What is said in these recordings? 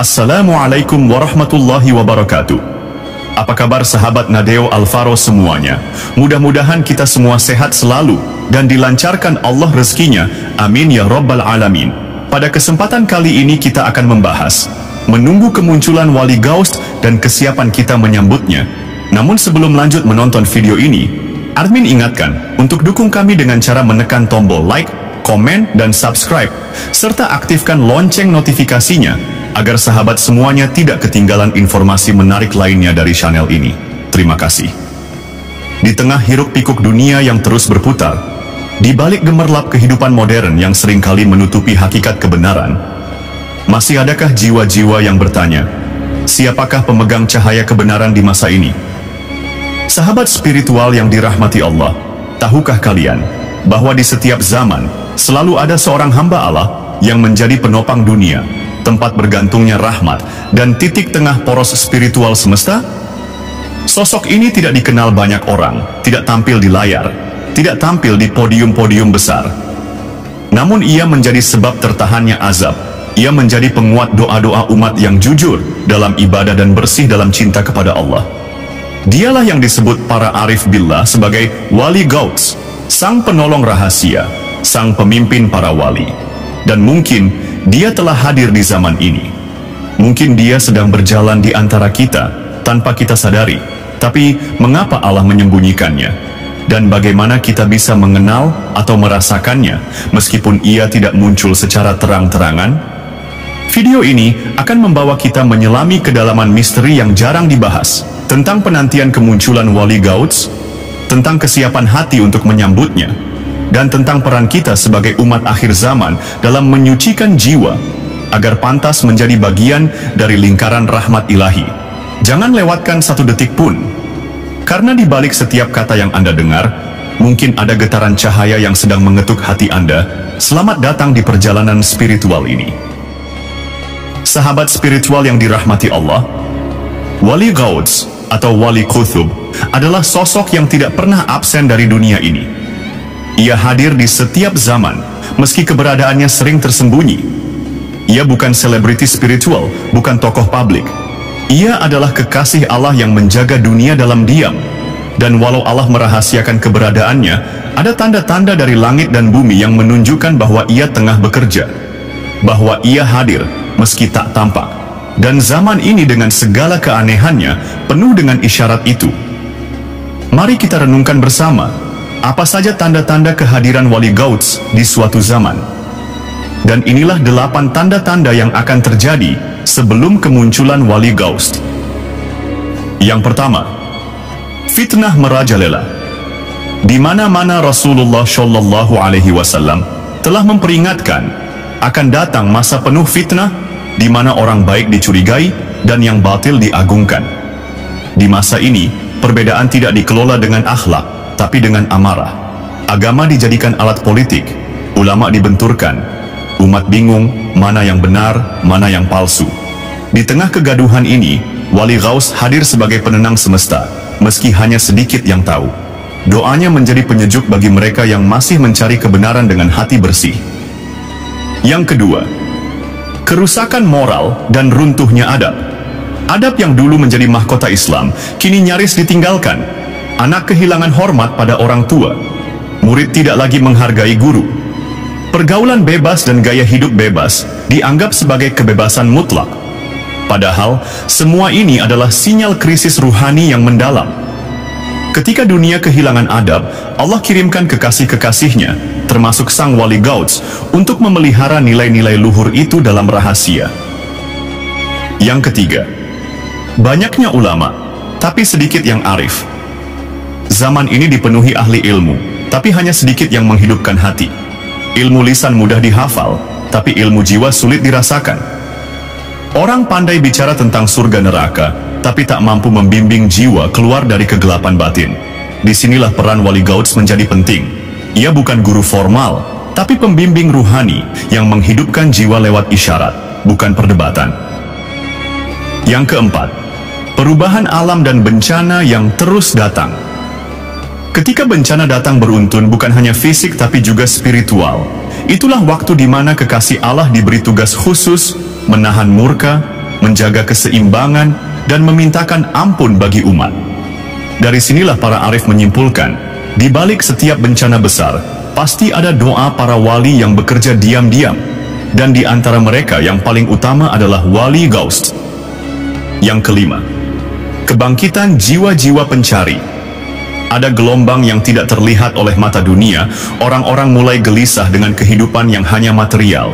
Assalamualaikum warahmatullahi wabarakatuh. Apa kabar sahabat Nadeo Alvaro semuanya? Mudah-mudahan kita semua sehat selalu dan dilancarkan Allah rezekinya. Amin ya rabbal alamin. Pada kesempatan kali ini kita akan membahas menunggu kemunculan wali Gaus dan kesiapan kita menyambutnya. Namun sebelum lanjut menonton video ini, admin ingatkan untuk dukung kami dengan cara menekan tombol like, komen, dan subscribe, serta aktifkan lonceng notifikasinya agar sahabat semuanya tidak ketinggalan informasi menarik lainnya dari channel ini. Terima kasih. Di tengah hiruk-pikuk dunia yang terus berputar, di balik gemerlap kehidupan modern yang seringkali menutupi hakikat kebenaran, masih adakah jiwa-jiwa yang bertanya, siapakah pemegang cahaya kebenaran di masa ini? Sahabat spiritual yang dirahmati Allah, tahukah kalian bahwa di setiap zaman selalu ada seorang hamba Allah yang menjadi penopang dunia, tempat bergantungnya rahmat, dan titik tengah poros spiritual semesta? Sosok ini tidak dikenal banyak orang, tidak tampil di layar, tidak tampil di podium-podium besar. Namun ia menjadi sebab tertahannya azab. Ia menjadi penguat doa-doa umat yang jujur dalam ibadah dan bersih dalam cinta kepada Allah. Dialah yang disebut para arif billah sebagai wali Gaus, sang penolong rahasia, sang pemimpin para wali. Dan mungkin dia telah hadir di zaman ini. Mungkin dia sedang berjalan di antara kita tanpa kita sadari. Tapi mengapa Allah menyembunyikannya? Dan bagaimana kita bisa mengenal atau merasakannya meskipun ia tidak muncul secara terang-terangan? Video ini akan membawa kita menyelami kedalaman misteri yang jarang dibahas, tentang penantian kemunculan wali Gaus, tentang kesiapan hati untuk menyambutnya, dan tentang peran kita sebagai umat akhir zaman dalam menyucikan jiwa, agar pantas menjadi bagian dari lingkaran rahmat ilahi. Jangan lewatkan satu detik pun, karena di balik setiap kata yang Anda dengar, mungkin ada getaran cahaya yang sedang mengetuk hati Anda. Selamat datang di perjalanan spiritual ini. Sahabat spiritual yang dirahmati Allah, wali Gaus atau wali Qutub adalah sosok yang tidak pernah absen dari dunia ini. Ia hadir di setiap zaman, meski keberadaannya sering tersembunyi. Ia bukan selebriti spiritual, bukan tokoh publik. Ia adalah kekasih Allah yang menjaga dunia dalam diam. Dan walau Allah merahasiakan keberadaannya, ada tanda-tanda dari langit dan bumi yang menunjukkan bahwa ia tengah bekerja, bahwa ia hadir, meski tak tampak. Dan zaman ini dengan segala keanehannya, penuh dengan isyarat itu. Mari kita renungkan bersama, apa saja tanda-tanda kehadiran wali Gaus di suatu zaman? Dan inilah 8 tanda-tanda yang akan terjadi sebelum kemunculan wali Gaus. Yang pertama, fitnah merajalela. Di mana-mana Rasulullah Shallallahu Alaihi Wasallam telah memperingatkan akan datang masa penuh fitnah, di mana orang baik dicurigai dan yang batil diagungkan. Di masa ini, perbedaan tidak dikelola dengan akhlak, tapi dengan amarah. Agama dijadikan alat politik, ulama dibenturkan, umat bingung mana yang benar, mana yang palsu. Di tengah kegaduhan ini, wali Gaus hadir sebagai penenang semesta, meski hanya sedikit yang tahu. Doanya menjadi penyejuk bagi mereka yang masih mencari kebenaran dengan hati bersih. Yang kedua, kerusakan moral dan runtuhnya adab. Adab yang dulu menjadi mahkota Islam, kini nyaris ditinggalkan. Anak kehilangan hormat pada orang tua. Murid tidak lagi menghargai guru. Pergaulan bebas dan gaya hidup bebas dianggap sebagai kebebasan mutlak. Padahal, semua ini adalah sinyal krisis ruhani yang mendalam. Ketika dunia kehilangan adab, Allah kirimkan kekasih-kekasihnya, termasuk sang wali Gaus, untuk memelihara nilai-nilai luhur itu dalam rahasia. Yang ketiga, banyaknya ulama, tapi sedikit yang arif. Zaman ini dipenuhi ahli ilmu, tapi hanya sedikit yang menghidupkan hati. Ilmu lisan mudah dihafal, tapi ilmu jiwa sulit dirasakan. Orang pandai bicara tentang surga neraka, tapi tak mampu membimbing jiwa keluar dari kegelapan batin. Disinilah peran wali Gaus menjadi penting. Ia bukan guru formal, tapi pembimbing ruhani yang menghidupkan jiwa lewat isyarat, bukan perdebatan. Yang keempat, perubahan alam dan bencana yang terus datang. Ketika bencana datang beruntun bukan hanya fisik tapi juga spiritual, itulah waktu di mana kekasih Allah diberi tugas khusus menahan murka, menjaga keseimbangan, dan memintakan ampun bagi umat. Dari sinilah para arif menyimpulkan, di balik setiap bencana besar, pasti ada doa para wali yang bekerja diam-diam, dan di antara mereka yang paling utama adalah Wali Ghaus. Yang kelima, kebangkitan jiwa-jiwa pencari. Ada gelombang yang tidak terlihat oleh mata dunia, orang-orang mulai gelisah dengan kehidupan yang hanya material.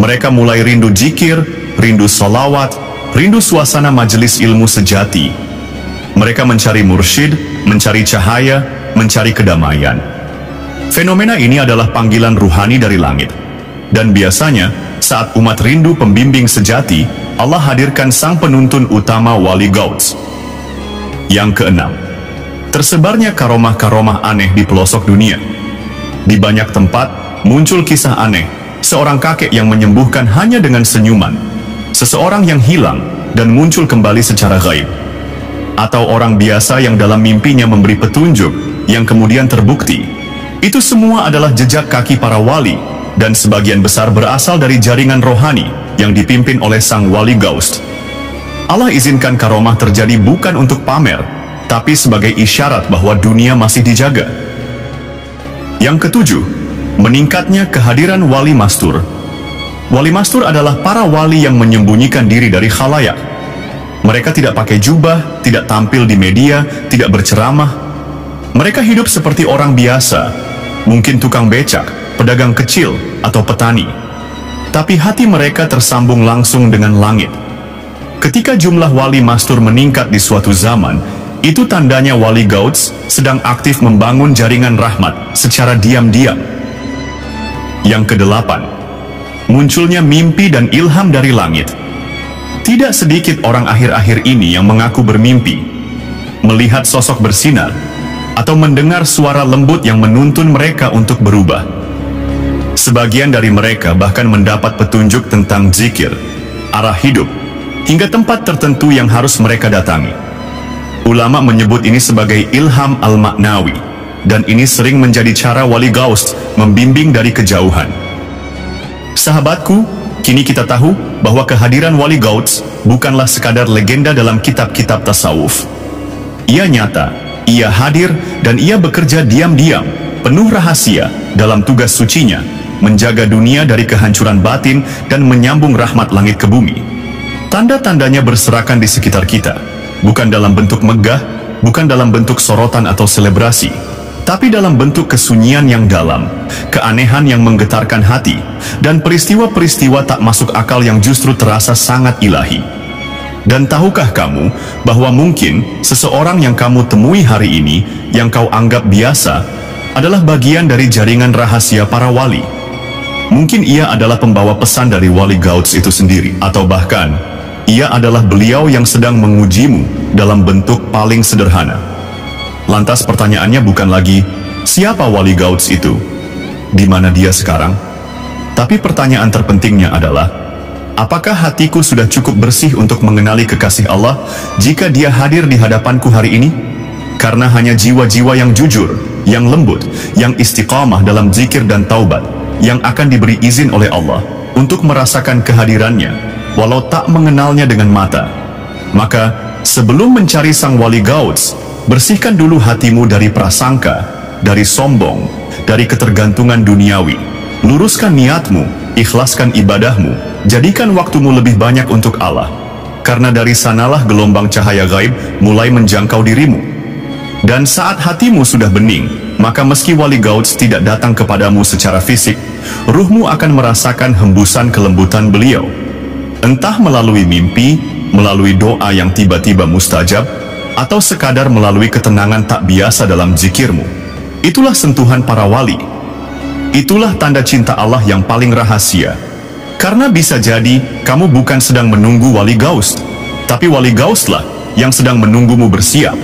Mereka mulai rindu zikir, rindu sholawat, rindu suasana majelis ilmu sejati. Mereka mencari mursyid, mencari cahaya, mencari kedamaian. Fenomena ini adalah panggilan ruhani dari langit. Dan biasanya, saat umat rindu pembimbing sejati, Allah hadirkan sang penuntun utama Wali Ghaus. Yang keenam, tersebarnya karomah-karomah aneh di pelosok dunia. Di banyak tempat, muncul kisah aneh, seorang kakek yang menyembuhkan hanya dengan senyuman, seseorang yang hilang dan muncul kembali secara gaib, atau orang biasa yang dalam mimpinya memberi petunjuk yang kemudian terbukti. Itu semua adalah jejak kaki para wali, dan sebagian besar berasal dari jaringan rohani yang dipimpin oleh sang Wali Ghaus. Allah izinkan karomah terjadi bukan untuk pamer, tapi sebagai isyarat bahwa dunia masih dijaga. Yang ketujuh, meningkatnya kehadiran Wali Mastur. Wali Mastur adalah para wali yang menyembunyikan diri dari khalayak. Mereka tidak pakai jubah, tidak tampil di media, tidak berceramah. Mereka hidup seperti orang biasa, mungkin tukang becak, pedagang kecil, atau petani. Tapi hati mereka tersambung langsung dengan langit. Ketika jumlah Wali Mastur meningkat di suatu zaman, itu tandanya Wali Ghaus sedang aktif membangun jaringan rahmat secara diam-diam. Yang kedelapan, munculnya mimpi dan ilham dari langit. Tidak sedikit orang akhir-akhir ini yang mengaku bermimpi, melihat sosok bersinar, atau mendengar suara lembut yang menuntun mereka untuk berubah. Sebagian dari mereka bahkan mendapat petunjuk tentang zikir, arah hidup, hingga tempat tertentu yang harus mereka datangi. Ulama menyebut ini sebagai ilham al-maknawi, dan ini sering menjadi cara Wali Ghaus membimbing dari kejauhan. Sahabatku, kini kita tahu bahwa kehadiran Wali Ghaus bukanlah sekadar legenda dalam kitab-kitab tasawuf. Ia nyata, ia hadir, dan ia bekerja diam-diam, penuh rahasia dalam tugas sucinya, menjaga dunia dari kehancuran batin dan menyambung rahmat langit ke bumi. Tanda-tandanya berserakan di sekitar kita, bukan dalam bentuk megah, bukan dalam bentuk sorotan atau selebrasi, tapi dalam bentuk kesunyian yang dalam, keanehan yang menggetarkan hati, dan peristiwa-peristiwa tak masuk akal yang justru terasa sangat ilahi. Dan tahukah kamu bahwa mungkin seseorang yang kamu temui hari ini, yang kau anggap biasa, adalah bagian dari jaringan rahasia para wali? Mungkin ia adalah pembawa pesan dari Wali Ghaus itu sendiri, atau bahkan ia adalah beliau yang sedang mengujimu dalam bentuk paling sederhana. Lantas pertanyaannya bukan lagi, siapa Wali Ghaus itu? Di mana dia sekarang? Tapi pertanyaan terpentingnya adalah, apakah hatiku sudah cukup bersih untuk mengenali kekasih Allah jika dia hadir di hadapanku hari ini? Karena hanya jiwa-jiwa yang jujur, yang lembut, yang istiqamah dalam zikir dan taubat, yang akan diberi izin oleh Allah untuk merasakan kehadirannya, walau tak mengenalnya dengan mata. Maka, sebelum mencari sang Wali Ghaus, bersihkan dulu hatimu dari prasangka, dari sombong, dari ketergantungan duniawi. Luruskan niatmu, ikhlaskan ibadahmu, jadikan waktumu lebih banyak untuk Allah. Karena dari sanalah gelombang cahaya gaib mulai menjangkau dirimu. Dan saat hatimu sudah bening, maka meski Wali Ghaus tidak datang kepadamu secara fisik, ruhmu akan merasakan hembusan kelembutan beliau. Entah melalui mimpi, melalui doa yang tiba-tiba mustajab, atau sekadar melalui ketenangan tak biasa dalam zikirmu. Itulah sentuhan para wali. Itulah tanda cinta Allah yang paling rahasia. Karena bisa jadi kamu bukan sedang menunggu Wali Ghaus, tapi Wali Ghauslah yang sedang menunggumu bersiap.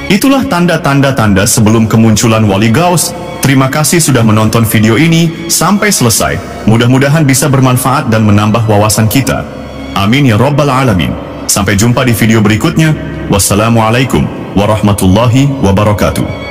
Itulah tanda-tanda sebelum kemunculan Wali Ghaus. Terima kasih sudah menonton video ini sampai selesai. Mudah-mudahan bisa bermanfaat dan menambah wawasan kita. Amin ya Rabbal Alamin. Sampai jumpa di video berikutnya. Wassalamualaikum warahmatullahi wabarakatuh.